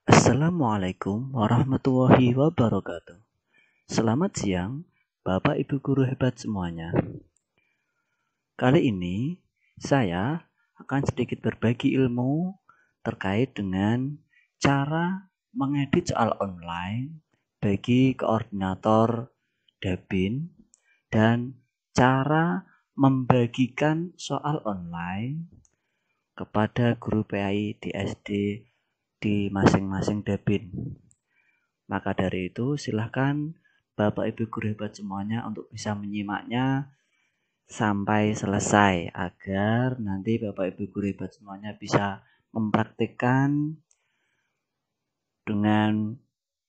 Assalamualaikum warahmatullahi wabarakatuh. Selamat siang, Bapak Ibu guru hebat semuanya. Kali ini saya akan sedikit berbagi ilmu terkait dengan cara mengedit soal online bagi koordinator Dabin dan cara membagikan soal online kepada guru PAI di SD di masing-masing Dabin. Maka dari itu silahkan Bapak Ibu guru hebat semuanya untuk bisa menyimaknya sampai selesai agar nanti Bapak Ibu guru hebat semuanya bisa mempraktikkan dengan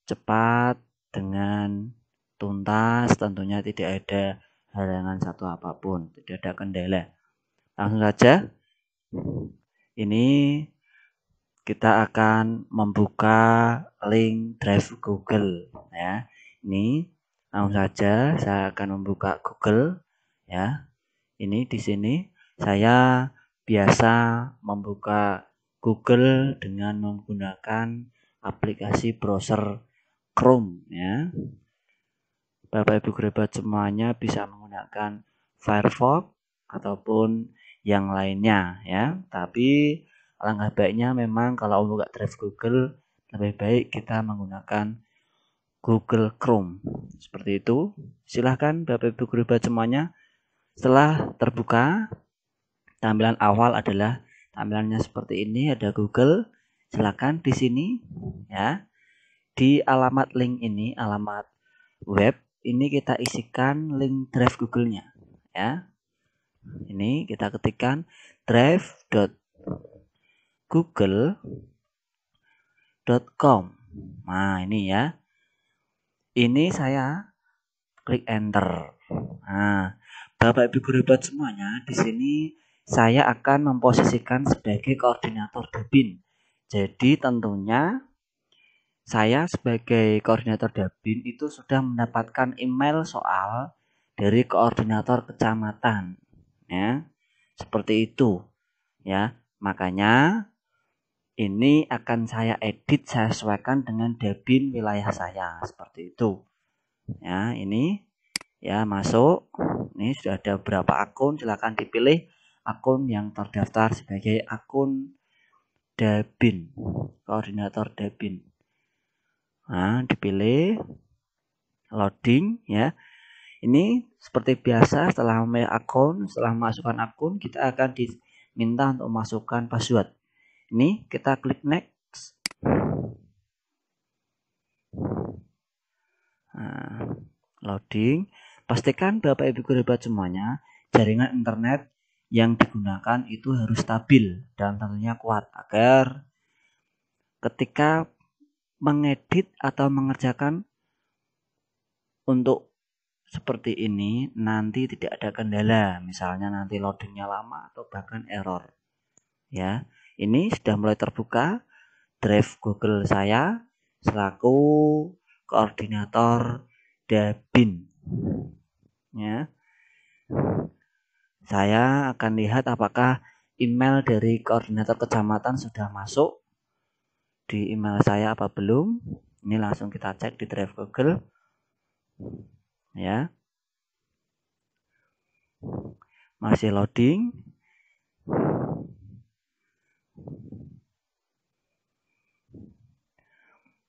cepat, dengan tuntas, tentunya tidak ada halangan satu apapun, tidak ada kendala. Langsung saja, ini kita akan membuka link Drive Google ya. Ini langsung saja saya akan membuka Google ya. Ini di sini saya biasa membuka Google dengan menggunakan aplikasi browser Chrome ya. Bapak Ibu guru hebat semuanya bisa menggunakan Firefox ataupun yang lainnya ya. Tapi alangkah baiknya memang kalau membuka Drive Google lebih baik kita menggunakan Google Chrome. Seperti itu. Silahkan Bapak Ibu guru hebat semuanya. Setelah terbuka, tampilan awal adalah tampilannya seperti ini, ada Google. Silahkan di sini ya. Di alamat link ini, alamat web, ini kita isikan link Drive Google-nya ya. Ini kita ketikkan drive.google.com. Nah, ini ya. Ini saya klik enter. Nah, Bapak Ibu guru hebat semuanya, di sini saya akan memposisikan sebagai koordinator Dabin. Jadi tentunya saya sebagai koordinator Dabin itu sudah mendapatkan email soal dari koordinator kecamatan. Ya, seperti itu. Ya, makanya ini akan saya edit, saya sesuaikan dengan Dabin wilayah saya. Seperti itu. Ya, ini ya masuk. Ini sudah ada beberapa akun, silakan dipilih akun yang terdaftar sebagai akun Dabin, koordinator Dabin. Nah, dipilih loading ya. Ini seperti biasa setelah memilih akun, setelah masukkan akun, kita akan diminta untuk masukkan password. Ini kita klik next. Nah, loading. Pastikan Bapak Ibu guru hebat semuanya jaringan internet yang digunakan itu harus stabil dan tentunya kuat agar ketika mengedit atau mengerjakan untuk seperti ini nanti tidak ada kendala, misalnya nanti loadingnya lama atau bahkan error ya. Ini sudah mulai terbuka Drive Google saya selaku koordinator Dabin ya. Saya akan lihat apakah email dari koordinator kecamatan sudah masuk di email saya apa belum. Ini langsung kita cek di Drive Google ya. Masih loading.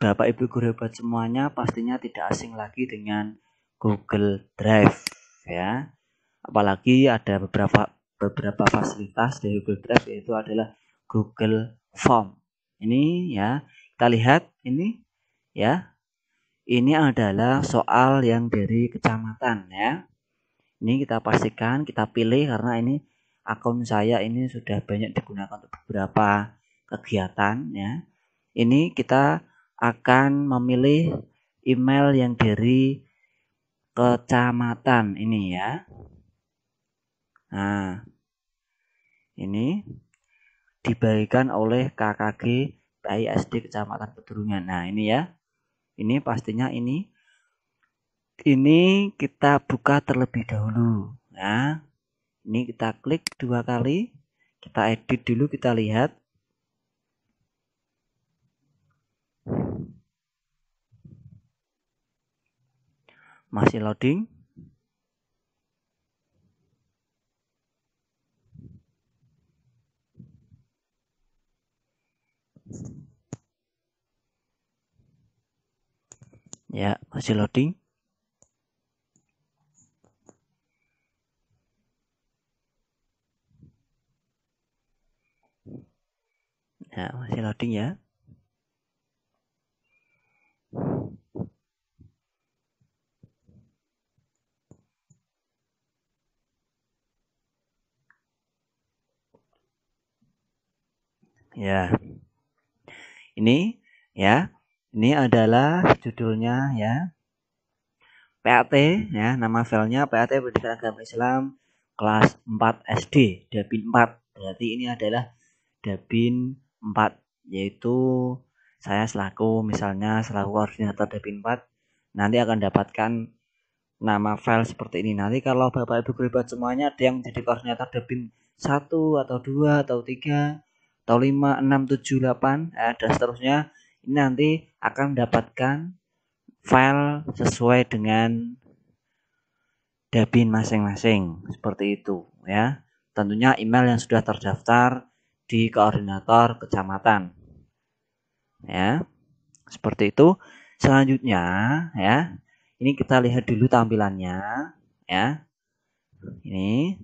Bapak Ibu guru hebat semuanya pastinya tidak asing lagi dengan Google Drive ya. Apalagi ada beberapa fasilitas dari Google Drive, yaitu adalah Google Form. Ini ya, kita lihat ini ya. Ini adalah soal yang dari kecamatan ya. Ini kita pastikan, kita pilih karena ini akun saya ini sudah banyak digunakan untuk beberapa kegiatan ya. Ini kita akan memilih email yang dari kecamatan ini ya. Nah, ini dibagikan oleh KKG PAI SD Kecamatan Pedurungan. Nah, ini ya. Ini pastinya ini kita buka terlebih dahulu. Nah, ini kita klik 2 kali. Kita edit dulu, kita lihat. Masih loading. Ya, masih loading. Ya, masih loading ya. Ya. Ini ya. Ini adalah judulnya ya. PAT ya, nama filenya PAT Pendidikan Agama Islam kelas 4 SD, Dabin 4. Berarti ini adalah Dabin 4, yaitu saya selaku koordinator Dabin 4 nanti akan dapatkan nama file seperti ini. Nanti kalau Bapak Ibu guru semuanya ada yang menjadi koordinator Dabin 1 atau 2 atau 3 atau 5, 6, 7, 8 dan seterusnya, ini nanti akan mendapatkan file sesuai dengan Dabin masing-masing seperti itu ya. Tentunya email yang sudah terdaftar di koordinator kecamatan. Ya. Seperti itu. Selanjutnya ya. Ini kita lihat dulu tampilannya ya. Ini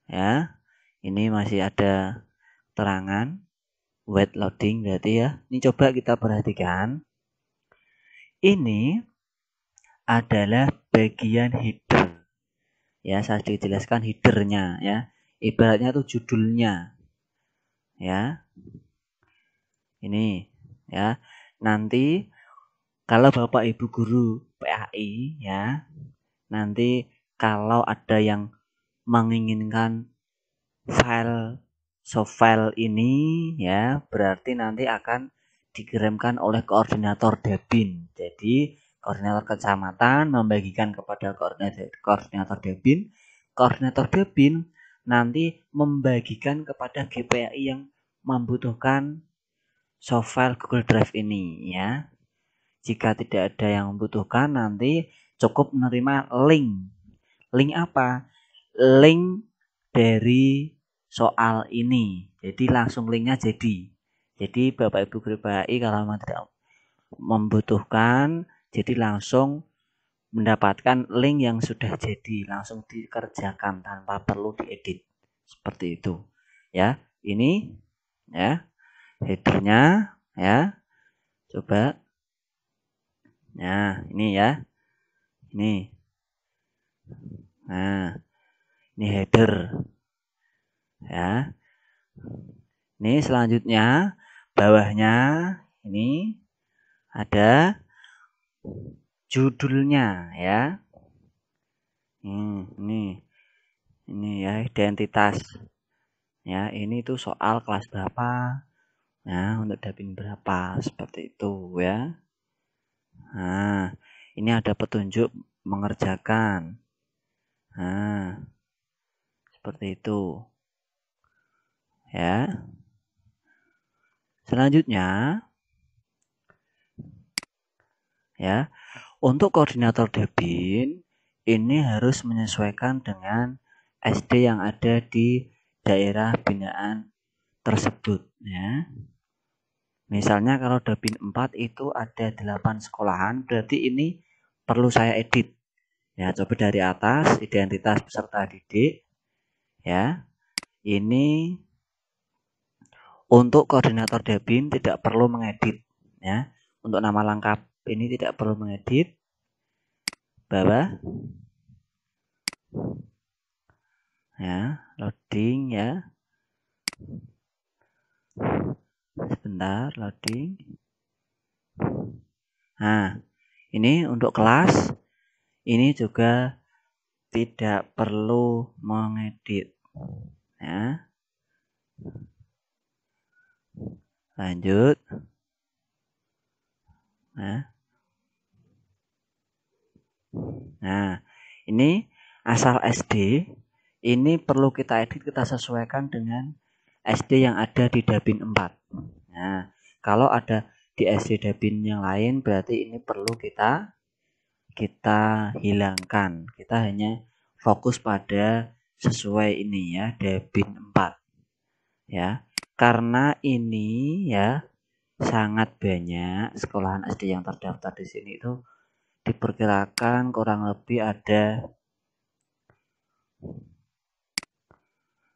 ya. Ini masih ada terangan wait loading berarti ya. Ini coba kita perhatikan. Ini adalah bagian header. Ya, saya dijelaskan headernya ya. Ibaratnya itu judulnya. Ya. Ini ya. Nanti kalau Bapak Ibu guru PAI ya, nanti kalau ada yang menginginkan soft file ini ya, berarti nanti akan dikirimkan oleh koordinator Dabin. Jadi koordinator kecamatan membagikan kepada koordinator Dabin. Koordinator Dabin nanti membagikan kepada GPAI yang membutuhkan soft file Google Drive ini ya. Jika tidak ada yang membutuhkan, nanti cukup menerima link. Link apa? Link dari soal ini. Jadi langsung linknya jadi. Jadi Bapak Ibu guru PAI kalau memang tidak membutuhkan, jadi langsung mendapatkan link yang sudah jadi, langsung dikerjakan tanpa perlu diedit. Seperti itu. Ya, ini ya headernya ya. Coba. Nah, ini ya. Ini. Nah, ini header. Ya. Ini selanjutnya bawahnya ini ada judulnya ya. Ini ya identitas. Ya, ini tuh soal kelas berapa. Nah, untuk Dabin berapa seperti itu ya. Nah, ini ada petunjuk mengerjakan. Nah, seperti itu. Ya. Selanjutnya ya, untuk koordinator Dabin ini harus menyesuaikan dengan SD yang ada di daerah binaan tersebut ya. Misalnya kalau Dabin 4 itu ada 8 sekolahan, berarti ini perlu saya edit. Ya, coba dari atas identitas peserta didik ya. Ini untuk koordinator Dabin tidak perlu mengedit ya. Untuk nama lengkap ini tidak perlu mengedit. Bawah ya, loading ya. Sebentar, loading. Nah, ini untuk kelas ini juga tidak perlu mengedit ya. Lanjut. Nah, ini asal SD ini perlu kita edit, kita sesuaikan dengan SD yang ada di Dabin 4. Nah, kalau ada di SD Dabin yang lain berarti ini perlu kita kita hilangkan. Kita hanya fokus pada sesuai ini ya, Debin 4. Ya. Karena ini ya sangat banyak sekolahan SD yang terdaftar di sini itu diperkirakan kurang lebih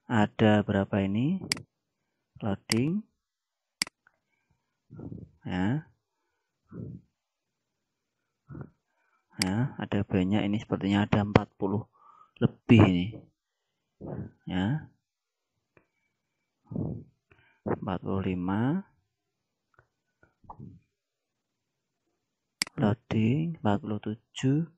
ada berapa ini? Loading. Ya. Ya, ada banyak ini sepertinya ada 40 lebih ini. Ya. 45 loading 47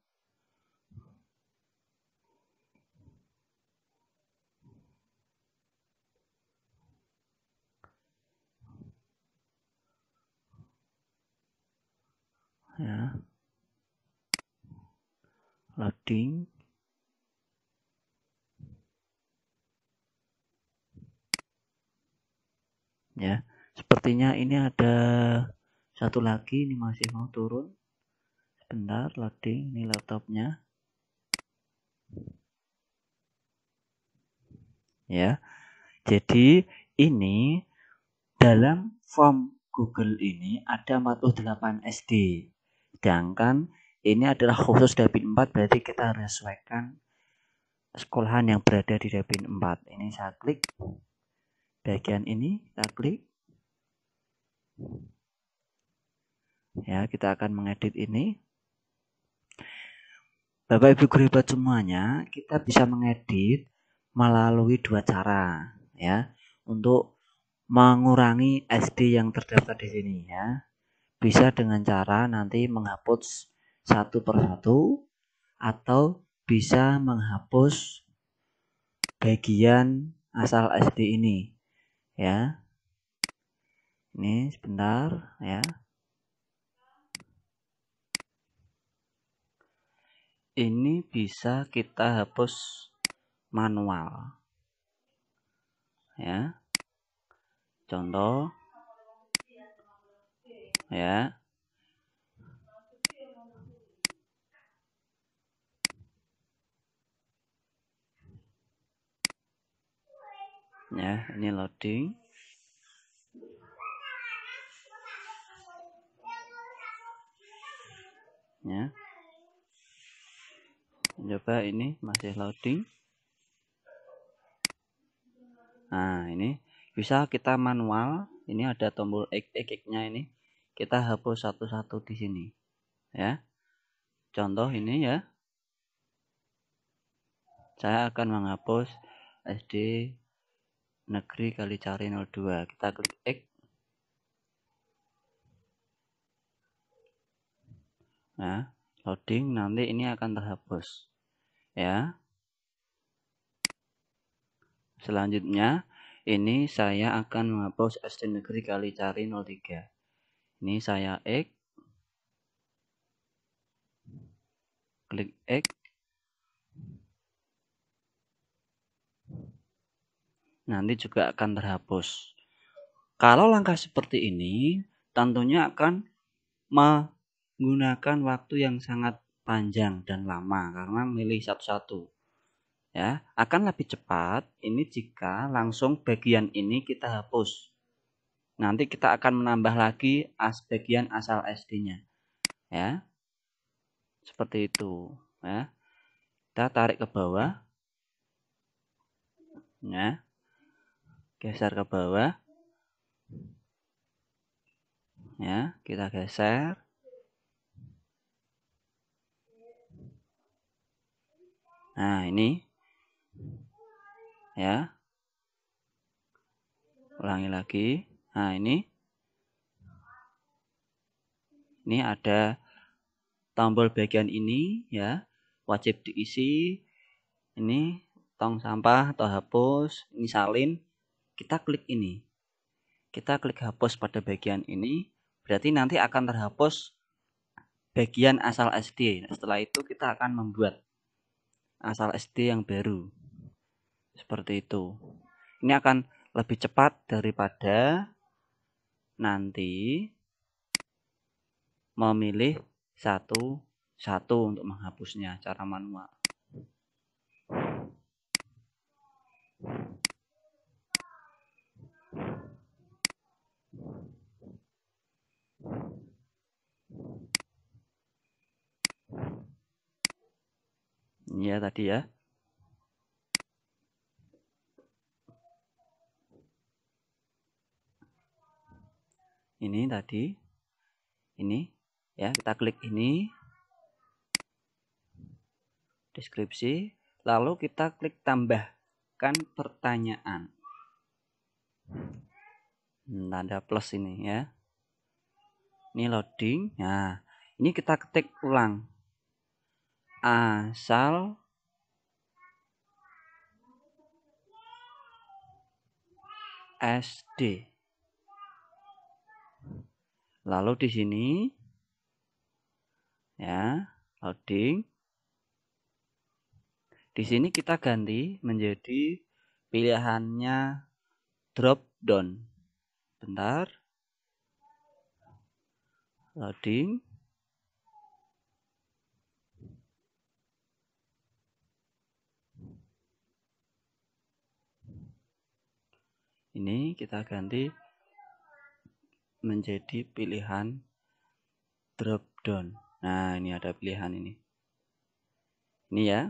ya loading ya sepertinya ini ada satu lagi ini masih mau turun sebentar loading ini laptopnya ya. Jadi ini dalam form Google ini ada 48 SD sedangkan ini adalah khusus Debin 4 berarti kita harus sesuaikan sekolahan yang berada di Debin 4. Ini saya klik bagian ini, kita klik ya, kita akan mengedit ini. Bapak Ibu guru hebat semuanya, kita bisa mengedit melalui dua cara ya untuk mengurangi SD yang terdaftar di sini ya. Bisa dengan cara nanti menghapus satu persatu atau bisa menghapus bagian asal SD ini ya. Ini sebentar ya. Ini bisa kita hapus manual ya. Contoh ya. Ya, ini loading. Ya. Coba ini masih loading. Nah, ini bisa kita manual. Ini ada tombol X-nya ini. Kita hapus satu-satu di sini. Ya. Contoh ini ya. Saya akan menghapus SD Negeri Kalicari 02. Kita klik X. Nah, loading nanti ini akan terhapus. Ya. Selanjutnya, ini saya akan menghapus SD Negeri Kalicari 03. Ini saya X. Klik X. Nanti juga akan terhapus. Kalau langkah seperti ini, tentunya akan menggunakan waktu yang sangat panjang dan lama karena milih satu-satu. Ya, akan lebih cepat ini jika langsung bagian ini kita hapus. Nanti kita akan menambah lagi bagian asal SD-nya. Ya. Seperti itu, ya. Kita tarik ke bawah. Ya. Geser ke bawah. Ya, kita geser. Nah, ini. Ya. Ulangi lagi. Nah, ini ada tombol bagian ini ya, wajib diisi. Ini tong sampah atau hapus, ini salin. Kita klik ini. Kita klik hapus pada bagian ini, berarti nanti akan terhapus bagian asal SD. Setelah itu kita akan membuat asal SD yang baru. Seperti itu. Ini akan lebih cepat daripada nanti memilih satu 1 untuk menghapusnya cara manual. Ini ya tadi ya. Ini tadi. Ini ya, kita klik ini. Deskripsi, lalu kita klik tambahkan pertanyaan. Tanda plus ini ya. Ini loading. Nah, ini kita ketik ulang. Asal SD. Lalu di sini ya, loading. Di sini kita ganti menjadi pilihannya drop down. Bentar. Loading. Ini kita ganti menjadi pilihan drop down. Nah, ini ada pilihan ini. Ini ya.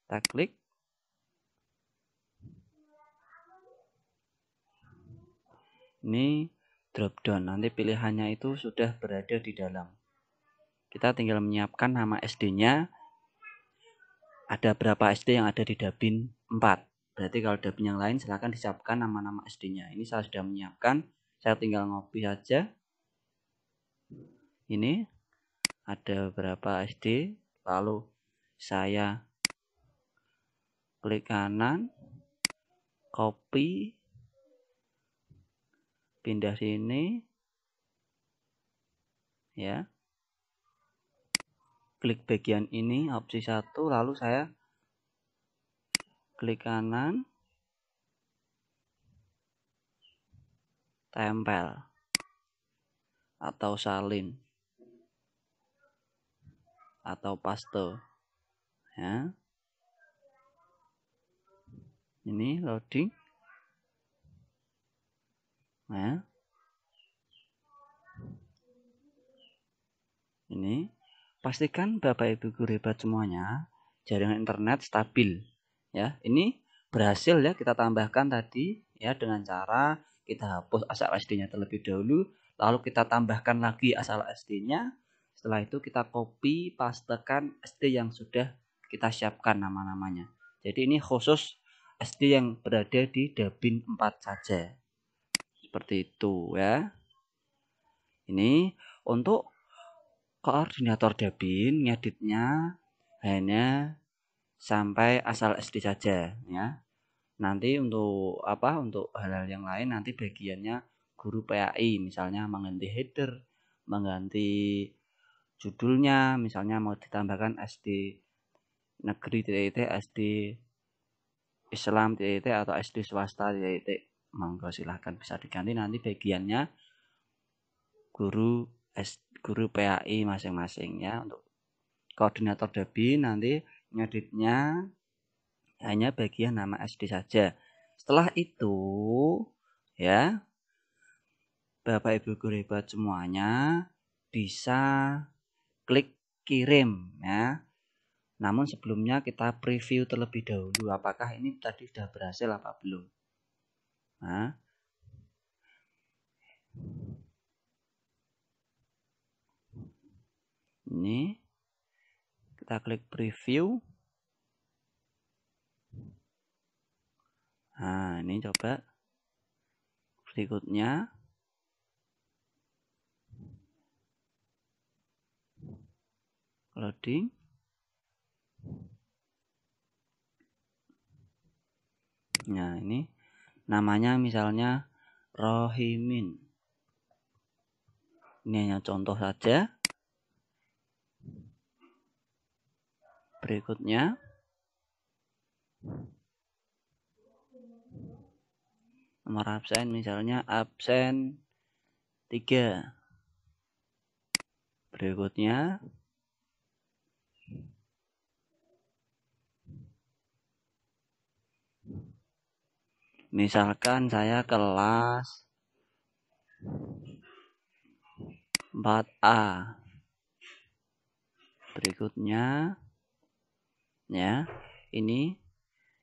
Kita klik. Ini drop down. Nanti pilihannya itu sudah berada di dalam. Kita tinggal menyiapkan nama SD-nya. Ada berapa SD yang ada di Dabin 4. Berarti kalau Dabin yang lain silahkan disiapkan nama-nama SD-nya. Ini saya sudah menyiapkan. Saya tinggal ngopi saja. Ini ada berapa SD. Lalu saya klik kanan. Copy. Pindah sini. Ya. Klik bagian ini, opsi 1, lalu saya klik kanan, tempel, atau salin, atau paste. Ya. Ini loading. Ya. Ini. Pastikan Bapak Ibu guru hebat semuanya, jaringan internet stabil. Ya, ini berhasil ya kita tambahkan tadi ya dengan cara kita hapus asal SD-nya terlebih dahulu, lalu kita tambahkan lagi asal SD-nya. Setelah itu kita copy pastekan SD yang sudah kita siapkan nama-namanya. Jadi ini khusus SD yang berada di Dabin 4 saja. Seperti itu ya. Ini untuk koordinator Dabin ngeditnya hanya sampai asal SD saja ya. Nanti untuk apa? Untuk hal-hal yang lain nanti bagiannya guru PAI, misalnya mengganti header, mengganti judulnya, misalnya mau ditambahkan SD negeri SD Islam atau SD swasta monggo silahkan bisa diganti nanti bagiannya guru PAI masing-masing ya. Untuk koordinator Dabin nanti ngeditnya hanya bagian nama SD saja. Setelah itu ya Bapak Ibu guru hebat semuanya bisa klik kirim ya. Namun sebelumnya kita preview terlebih dahulu apakah ini tadi sudah berhasil apa belum. Nah, ini kita klik preview. Nah, ini coba berikutnya. Loading. Nah, ini namanya misalnya Rohimin. Ini hanya contoh saja. Berikutnya nomor absen misalnya absen 3. Berikutnya Misalkan saya kelas 4A. Berikutnya ya, ini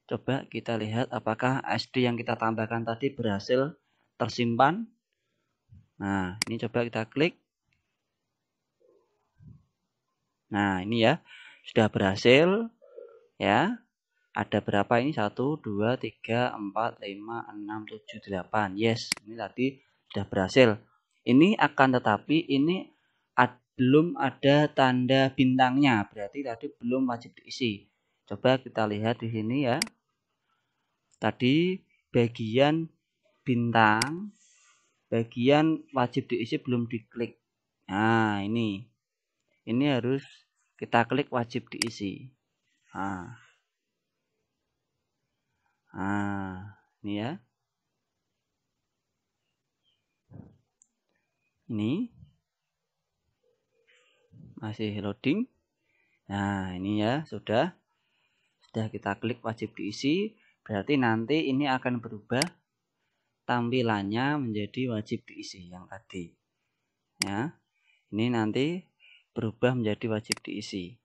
coba kita lihat apakah SD yang kita tambahkan tadi berhasil tersimpan. Nah, ini coba kita klik. Nah, ini ya, sudah berhasil ya. Ada berapa ini? 1, 2, 3, 4, 5, 6, 7, 8. Yes, ini tadi sudah berhasil. Ini akan tetapi ini belum ada tanda bintangnya. Berarti tadi belum wajib diisi. Coba kita lihat di sini ya. Tadi bagian bintang, bagian wajib diisi belum diklik. Nah, ini harus kita klik wajib diisi. Ini ya. Ini masih loading. Nah, ini ya sudah kita klik wajib diisi. Berarti nanti ini akan berubah tampilannya menjadi wajib diisi yang tadi. Ya, ini nanti berubah menjadi wajib diisi.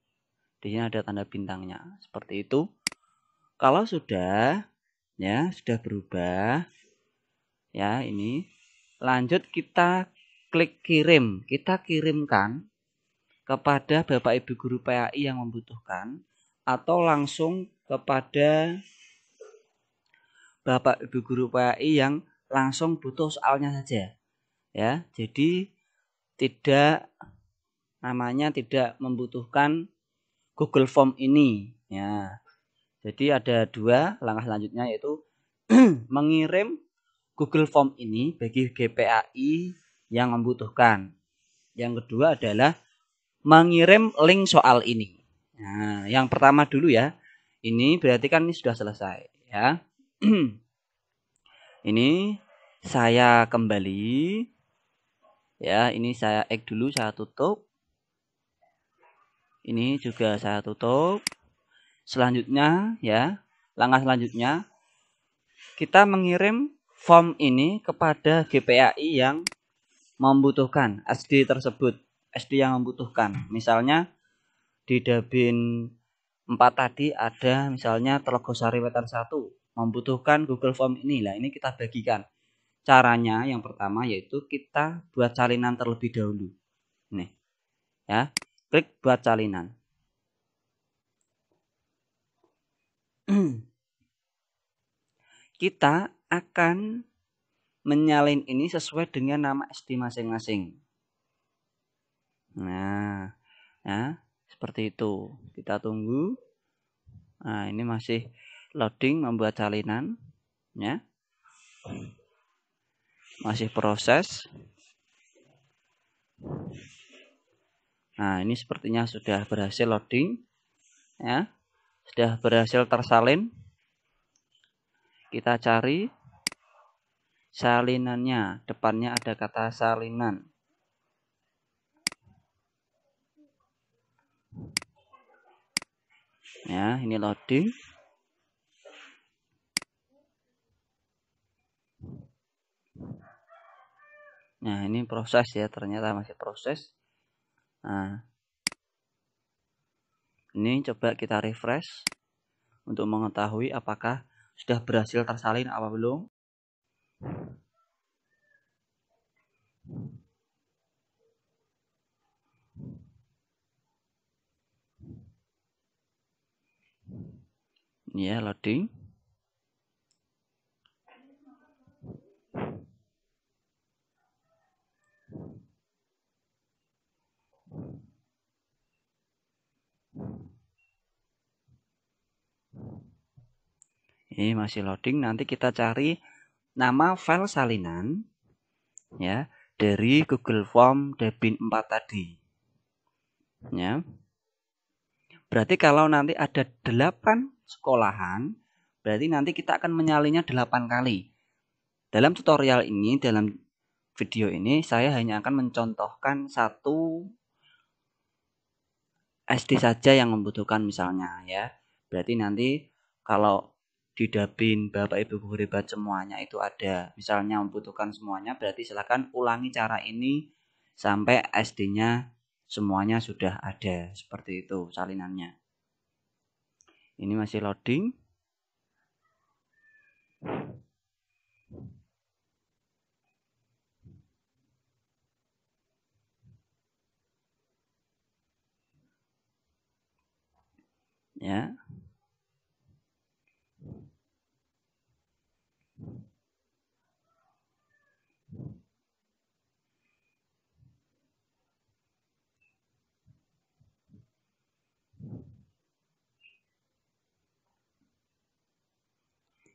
Di sini ada tanda bintangnya. Seperti itu. Kalau sudah berubah, ya ini. Lanjut kita klik kirim. Kita kirimkan kepada Bapak Ibu Guru PAI yang membutuhkan atau langsung kepada Bapak Ibu Guru PAI yang langsung butuh soalnya saja. Ya, jadi tidak membutuhkan Google Form ini. Ya. Jadi ada 2 langkah selanjutnya yaitu mengirim Google Form ini bagi GPAI yang membutuhkan. Yang kedua adalah mengirim link soal ini. Nah, yang pertama dulu ya. Ini berarti kan ini sudah selesai ya. Ini saya kembali. Ya, ini saya X dulu, saya tutup. Ini juga saya tutup. Selanjutnya ya, langkah selanjutnya kita mengirim form ini kepada GPAI yang membutuhkan, SD tersebut, SD yang membutuhkan. Misalnya di Dabin 4 tadi ada misalnya Telogosari Wetan 1 membutuhkan Google Form ini. Lah, ini kita bagikan. Caranya yang pertama yaitu kita buat salinan terlebih dahulu. Nih. Ya. Klik buat salinan. Kita akan menyalin ini sesuai dengan nama SD masing-masing. Nah, ya, seperti itu. Kita tunggu. Nah, ini masih loading membuat salinan, ya. Masih proses. Nah, ini sepertinya sudah berhasil loading, ya. Sudah berhasil tersalin. Kita cari salinannya, depannya ada kata salinan. Ya, ini loading. Nah, ini proses ya, ternyata masih proses. Nah, ini coba kita refresh untuk mengetahui apakah sudah berhasil tersalin apa belum. Ini ya, loading. Ini masih loading. Nanti kita cari nama file salinan ya dari Google Form Dabin 4 tadi. Ya. Berarti kalau nanti ada 8 sekolahan, berarti nanti kita akan menyalinnya 8 kali. Dalam tutorial ini, dalam video ini, saya hanya akan mencontohkan satu SD saja yang membutuhkan misalnya ya. Berarti nanti kalau di Dapin Bapak Ibu guru hebat semuanya itu ada. Misalnya membutuhkan semuanya, berarti silakan ulangi cara ini sampai SD-nya semuanya sudah ada. Seperti itu salinannya. Ini masih loading. Ya.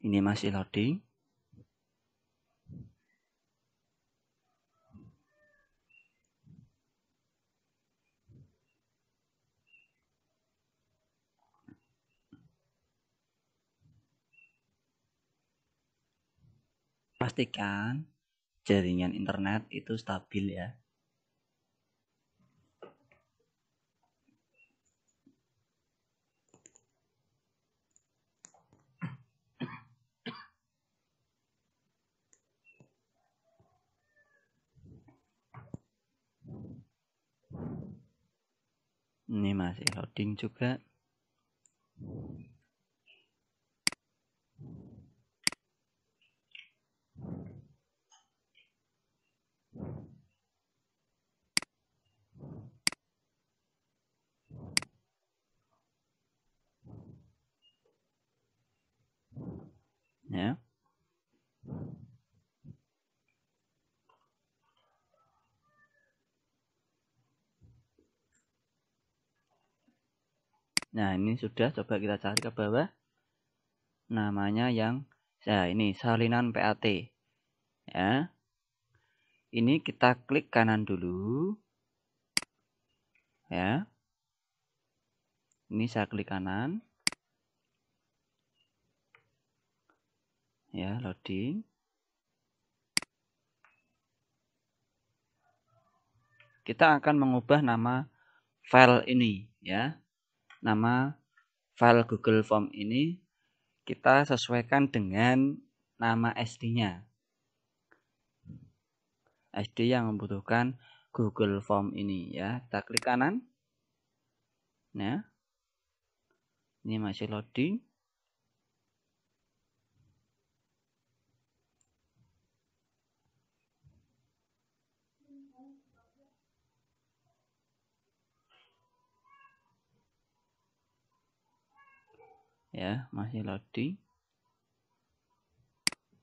Ini masih loading. Pastikan jaringan internet itu stabil ya. Ini masih loading juga. Ya. Nah, ini sudah, coba kita cari ke bawah. Namanya yang ini salinan PAT. Ya. Ini kita klik kanan dulu. Ya. Ini saya klik kanan. Ya, loading. Kita akan mengubah nama file ini ya. Nama file Google Form ini kita sesuaikan dengan nama SD-nya. SD yang membutuhkan Google Form ini ya. Kita klik kanan. Ya. Ini masih loading. Ya, masih loading.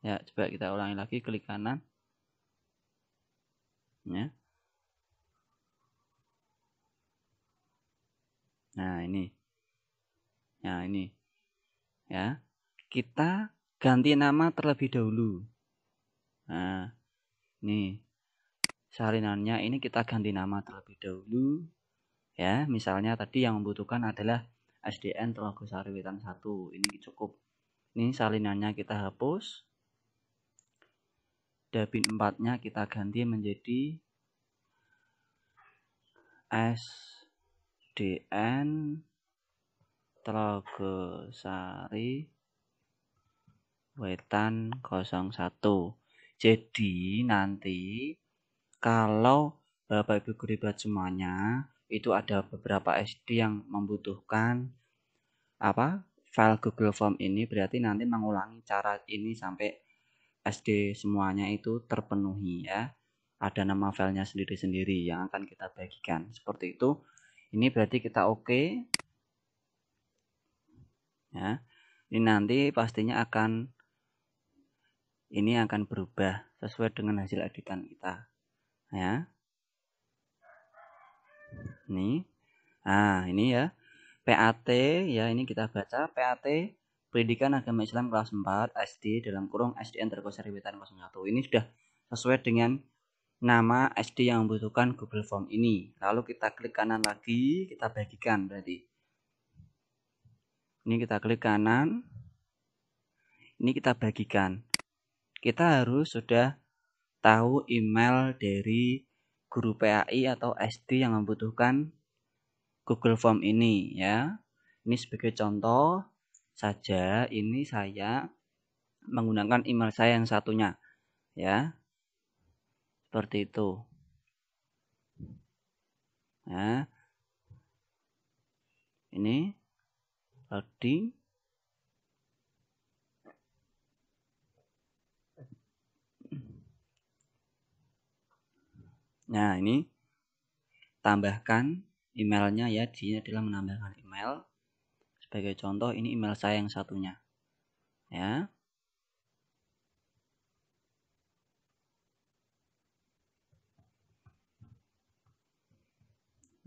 Ya, coba kita ulangi lagi, klik kanan. Ya. Nah, ini. Nah, ini. Ya. Kita ganti nama terlebih dahulu. Nah, ini salinannya ini kita ganti nama terlebih dahulu. Ya, misalnya tadi yang membutuhkan adalah SDN Telogosari Wetan 1. Ini cukup. Ini salinannya kita hapus. Dapin 4-nya kita ganti menjadi SDN Telogosari Wetan 01. Jadi nanti kalau Bapak Ibu guru hebat semuanya itu ada beberapa SD yang membutuhkan file Google Form ini, berarti nanti mengulangi cara ini sampai SD semuanya itu terpenuhi ya. Ada nama filenya sendiri-sendiri yang akan kita bagikan. Seperti itu. Ini berarti kita oke. Ya. Ini nanti pastinya akan berubah sesuai dengan hasil editan kita. Ya. Ini. Nah, ini ya. PAT ya, ini kita baca PAT Pendidikan Agama Islam kelas 4 SD dalam kurung SDN Telogosari Wetan 01. Ini sudah sesuai dengan nama SD yang membutuhkan Google Form ini. Lalu kita klik kanan lagi, kita bagikan berarti. Ini kita klik kanan. Ini kita bagikan. Kita harus sudah tahu email dari guru PAI atau SD yang membutuhkan Google Form ini ya. Ini sebagai contoh. saja ini saya menggunakan email saya yang satunya, ya. Seperti itu. Nah, ini loading. Nah, ini tambahkan emailnya ya. Dia adalah menambahkan email. Sebagai contoh, ini email saya yang satunya, ya.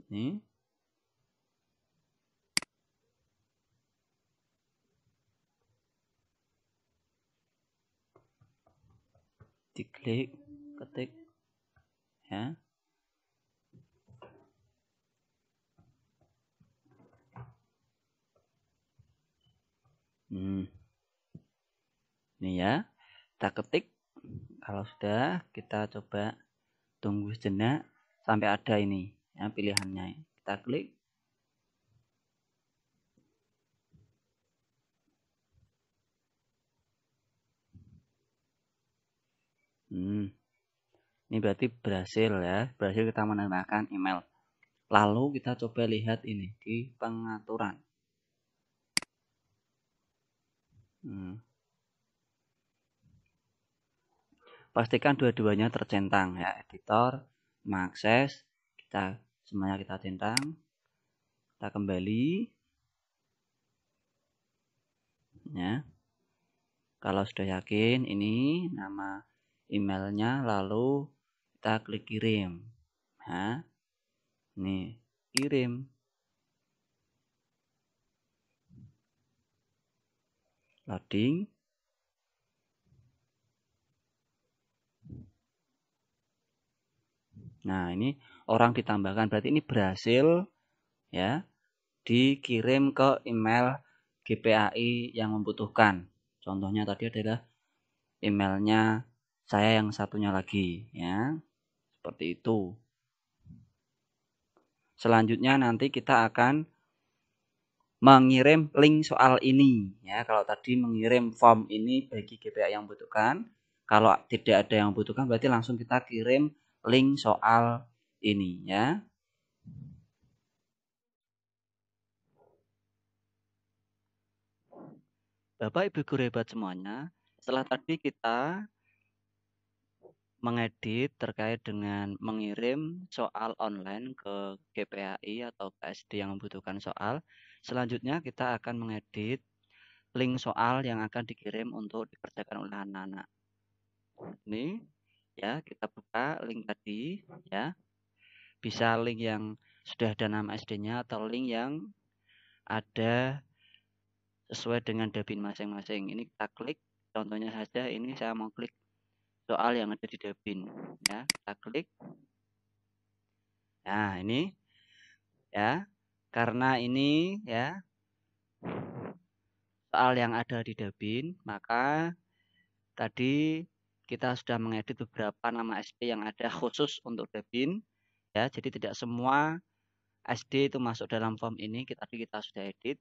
Ini diklik, ketik, ya. Ini ya, kita ketik. Kalau sudah, kita coba tunggu sejenak sampai ada ini ya pilihannya. Kita klik. Ini berarti berhasil ya, berhasil kita menambahkan email. Lalu kita coba lihat ini di pengaturan. Pastikan dua-duanya tercentang ya, editor, mengakses, kita semuanya kita centang. Kita kembali. Ya. Kalau sudah yakin ini nama emailnya, lalu kita klik kirim. Nah, ini kirim. Loading. Nah, ini orang ditambahkan, berarti ini berhasil ya dikirim ke email GPAI yang membutuhkan. Contohnya tadi adalah emailnya saya yang satunya lagi ya. Seperti itu. Selanjutnya nanti kita akan mengirim link soal ini ya. Kalau tadi mengirim form ini bagi GPAI yang membutuhkan, kalau tidak ada yang membutuhkan berarti langsung kita kirim link soal ini ya. Bapak Ibu guru hebat semuanya, setelah tadi kita mengedit terkait dengan mengirim soal online ke GPAI atau ke SD yang membutuhkan soal, selanjutnya kita akan mengedit link soal yang akan dikirim untuk dikerjakan oleh anak-anak. Ini ya, kita buka link tadi ya. Bisa link yang sudah ada nama SD-nya atau link yang ada sesuai dengan Dabin masing-masing. Ini kita klik, contohnya saja ini saya mau klik soal yang ada di Dabin ya. Kita klik. Nah, ini ya. Karena ini ya soal yang ada di Dabin, maka tadi kita sudah mengedit beberapa nama SD yang ada khusus untuk Dabin ya. Jadi tidak semua SD itu masuk dalam form ini, tadi kita sudah edit.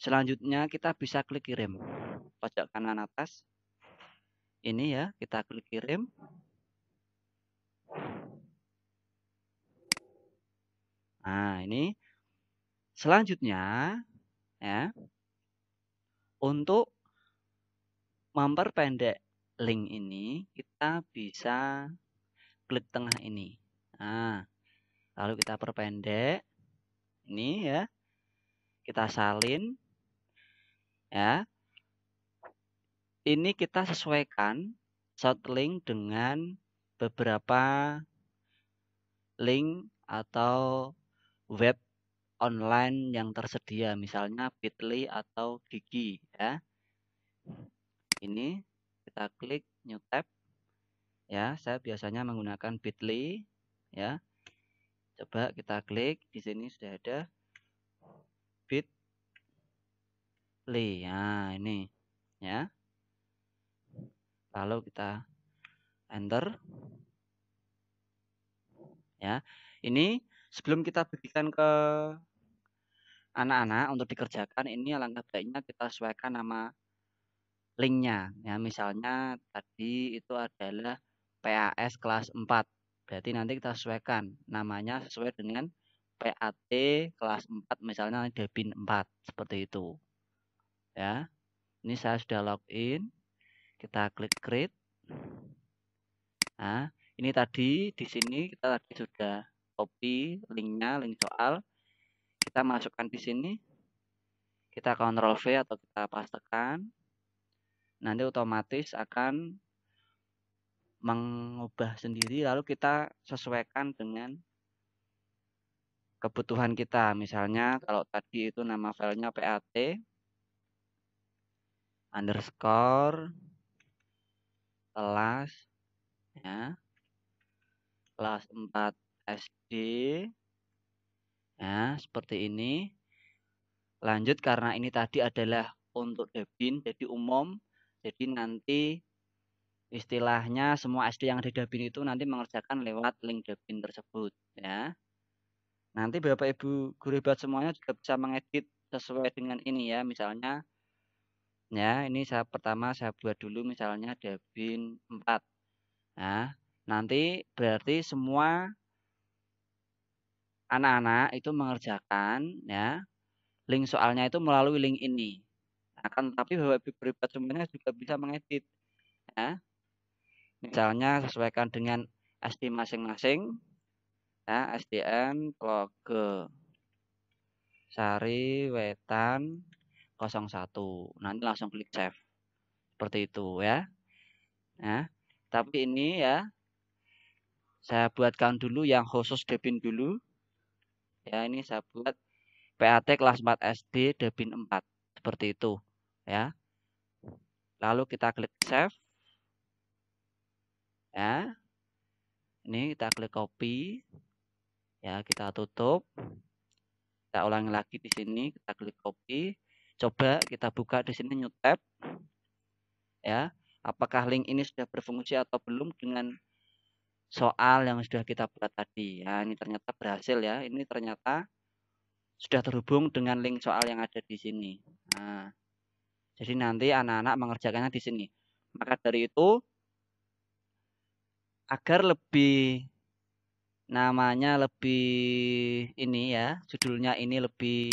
Selanjutnya kita bisa klik kirim. Pojok kanan atas. Ini ya, kita klik kirim. Nah, ini selanjutnya ya. Untuk memperpendek link ini, kita bisa klik tengah ini. Nah, lalu kita perpendek. Ini ya. Kita salin ya. Ini kita sesuaikan short link dengan beberapa link atau web online yang tersedia, misalnya Bitly atau Digi ya. Ini kita klik new tab ya. Saya biasanya menggunakan Bitly ya. Coba kita klik, di sini sudah ada Bitly. Nah, ini ya. Lalu kita enter ya. Ini sebelum kita bagikan ke anak-anak untuk dikerjakan ini alangkah baiknya kita sesuaikan nama linknya. Ya, misalnya tadi itu adalah PAS kelas 4. Berarti nanti kita sesuaikan namanya sesuai dengan PAT kelas 4, misalnya Debin 4 seperti itu. Ya. Ini saya sudah login. Kita klik create. Nah, ini tadi di sini kita tadi sudah copy linknya, link soal. Kita masukkan di sini. Kita Ctrl V atau kita pastekan. Nanti otomatis akan mengubah sendiri, lalu kita sesuaikan dengan kebutuhan kita. Misalnya kalau tadi itu nama filenya PAT underscore kelas, ya, kelas 4 SD, ya, seperti ini. Lanjut, karena ini tadi adalah untuk Debin, jadi umum, jadi nanti istilahnya semua SD yang ada di Debin itu nanti mengerjakan lewat link Debin tersebut, ya. Nanti Bapak Ibu guru hebat semuanya juga bisa mengedit sesuai dengan ini, ya. Misalnya, ya, ini pertama saya buat dulu misalnya Debin 4. Nah, nanti berarti semua anak-anak itu mengerjakan, ya, link soalnya itu melalui link ini. Akan tapi Bapak Ibu guru hebat semuanya juga bisa mengedit, ya. Misalnya sesuaikan dengan SD masing-masing, ya, SDN Tloge Sari Wetan 01. Nanti langsung klik save. Seperti itu, ya. Nah, tapi ini, ya, saya buatkan dulu yang khusus Debin dulu. Ya, ini saya buat PAT kelas 4 SD Debin 4. Seperti itu, ya. Lalu kita klik save. Ya. Ini kita klik copy. Ya, kita tutup. Kita ulangi lagi di sini, kita klik copy. Coba kita buka di sini new tab. Ya. Apakah link ini sudah berfungsi atau belum dengan soal yang sudah kita buat tadi. Ya, ini ternyata berhasil, ya. Ini ternyata sudah terhubung dengan link soal yang ada di sini. Nah, jadi nanti anak-anak mengerjakannya di sini. Maka dari itu, agar lebih namanya lebih ini, ya, judulnya ini lebih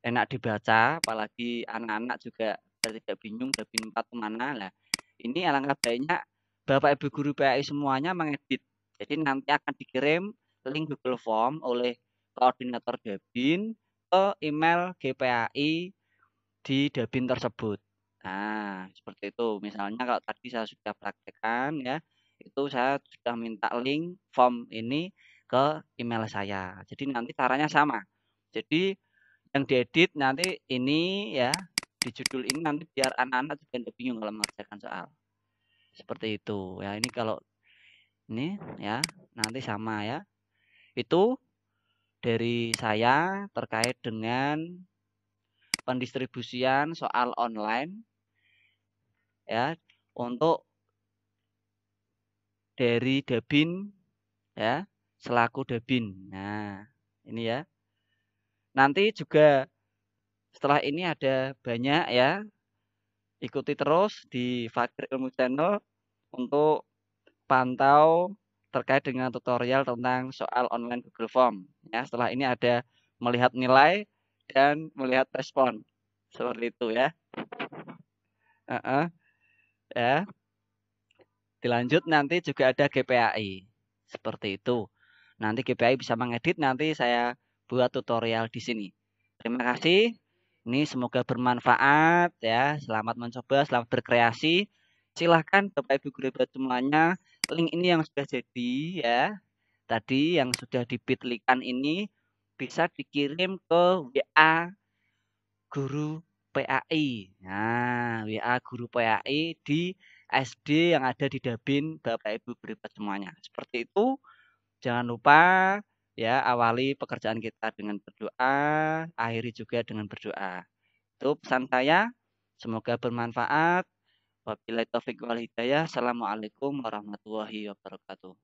enak dibaca, apalagi anak-anak juga tidak bingung Debin 4 kemana lah. Ini alangkah baiknya Bapak Ibu guru PAI semuanya mengedit. Jadi nanti akan dikirim link Google Form oleh koordinator Debin ke email GPAI di Debin tersebut. Nah, seperti itu. Misalnya kalau tadi saya sudah praktekkan, ya, itu saya sudah minta link form ini ke email saya. Jadi nanti caranya sama. Jadi yang diedit nanti ini, ya, di judul ini nanti biar anak-anak juga tidak bingung kalau mengerjakan soal. Seperti itu, ya. Ini kalau ini, ya, nanti sama, ya. Itu dari saya terkait dengan pendistribusian soal online, ya, untuk dari Debin, ya, selaku Debin. Nah, ini, ya. Nanti juga setelah ini ada banyak, ya. Ikuti terus di Fakir Ilmu Channel untuk pantau terkait dengan tutorial tentang soal online Google Form. Ya, setelah ini ada melihat nilai dan melihat respon. Seperti itu, ya. Ya. Dilanjut nanti juga ada GPAI. Seperti itu. Nanti GPAI bisa mengedit, nanti saya buat tutorial di sini. Terima kasih. Ini semoga bermanfaat, ya. Selamat mencoba, selamat berkreasi. Silahkan Bapak Ibu guru hebat semuanya, link ini yang sudah jadi, ya, tadi yang sudah dipitlikan ini bisa dikirim ke WA guru PAI. Nah, WA guru PAI di SD yang ada di Debin, Bapak Ibu guru hebat semuanya. Seperti itu. Jangan lupa, ya, awali pekerjaan kita dengan berdoa, akhiri juga dengan berdoa. Itu pesan saya. Semoga bermanfaat. Wabillahi taufiq wal hidayah. Assalamualaikum warahmatullahi wabarakatuh.